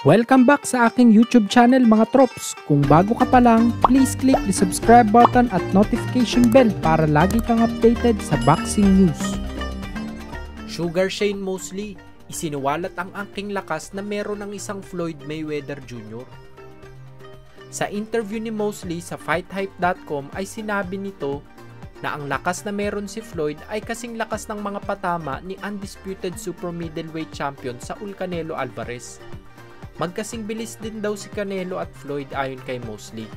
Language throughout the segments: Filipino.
Welcome back sa aking YouTube channel mga trops. Kung bago ka pa lang, please click the subscribe button at notification bell para lagi kang updated sa boxing news. Sugar Shane Mosley, isiniwalat ang angking lakas na meron ng isang Floyd Mayweather Jr. Sa interview ni Mosley sa FightHype.com ay sinabi nito na ang lakas na meron si Floyd ay kasing lakas ng mga patama ni undisputed super middleweight champion Saul Canelo Alvarez. Magkasing bilis din daw si Canelo at Floyd ayon kay Mosley.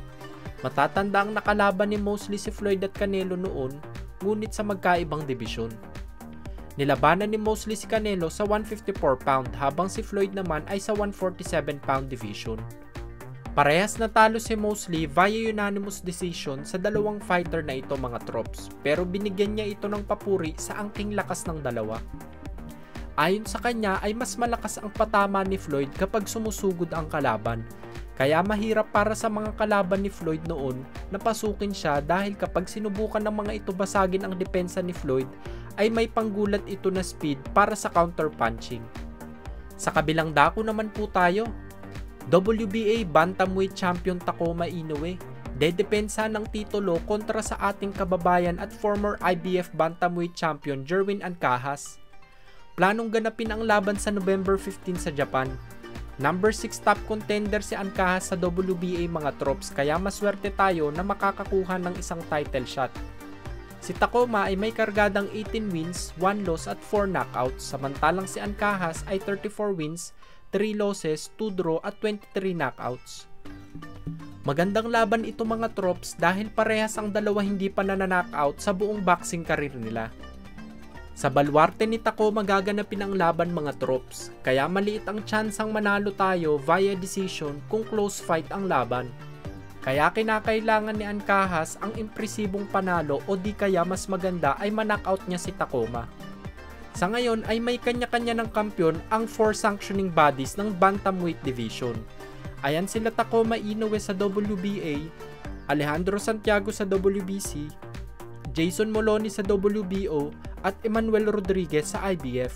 Matatanda ang nakalaban ni Mosley si Floyd at Canelo noon, ngunit sa magkaibang dibisyon. Nilabanan ni Mosley si Canelo sa 154 pound habang si Floyd naman ay sa 147 pound division. Parehas natalo si Mosley via unanimous decision sa dalawang fighter na ito mga trops, pero binigyan niya ito ng papuri sa angking lakas ng dalawa. Ayon sa kanya ay mas malakas ang patama ni Floyd kapag sumusugod ang kalaban. Kaya mahirap para sa mga kalaban ni Floyd noon na pasukin siya dahil kapag sinubukan ng mga ito basagin ang depensa ni Floyd ay may panggulat ito na speed para sa counter punching. Sa kabilang dako naman po tayo, WBA Bantamweight Champion Takoma Inoue dedepensa ng titulo kontra sa ating kababayan at former IBF Bantamweight Champion Jerwin Ancajas. Planong ganapin ang laban sa November 15 sa Japan. Number 6 top contender si Ancajas sa WBA mga trops kaya maswerte tayo na makakakuha ng isang title shot. Si Takoma ay may kargadang 18 wins, 1 loss at 4 knockouts samantalang si Ancajas ay 34 wins, 3 losses, 2 draw at 23 knockouts. Magandang laban ito mga trops dahil parehas ang dalawa hindi pa nananockout sa buong boxing career nila. Sa baluarte ni Takoma gaganapin ang laban mga trops, kaya maliit ang tsansang manalo tayo via decision kung close fight ang laban. Kaya kinakailangan ni Ancajas ang impresibong panalo o di kaya mas maganda ay manockout niya si Takoma. Sa ngayon ay may kanya-kanya ng kampyon ang 4 sanctioning bodies ng Bantamweight Division. Ayan sila Takoma Inoue sa WBA, Alejandro Santiago sa WBC, Jason Moloney sa WBO at Emmanuel Rodriguez sa IBF.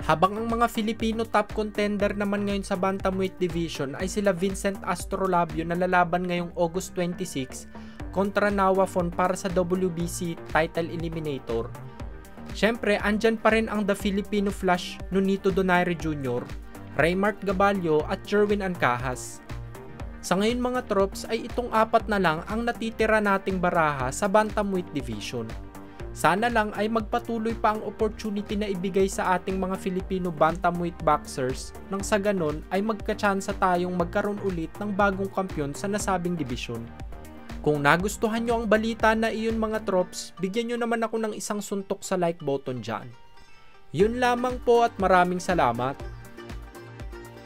Habang ang mga Filipino top contender naman ngayon sa Bantamweight Division ay sila Vincent Astrolabio na lalaban ngayong August 26 kontra Nawa Fon para sa WBC title eliminator. Siyempre, andyan pa rin ang The Filipino Flash Nonito Donaire Jr., Raymart Gabalio at Jerwin Ancajas. Sa ngayon mga trops ay itong apat na lang ang natitira nating baraha sa Bantamweight Division. Sana lang ay magpatuloy pa ang opportunity na ibigay sa ating mga Filipino bantamweight boxers nang sa ganon ay magkatsansa tayong magkaroon ulit ng bagong kampyon sa nasabing dibisyon. Kung nagustuhan nyo ang balita na iyon mga trops, bigyan nyo naman ako ng isang suntok sa like button dyan. Yun lamang po at maraming salamat.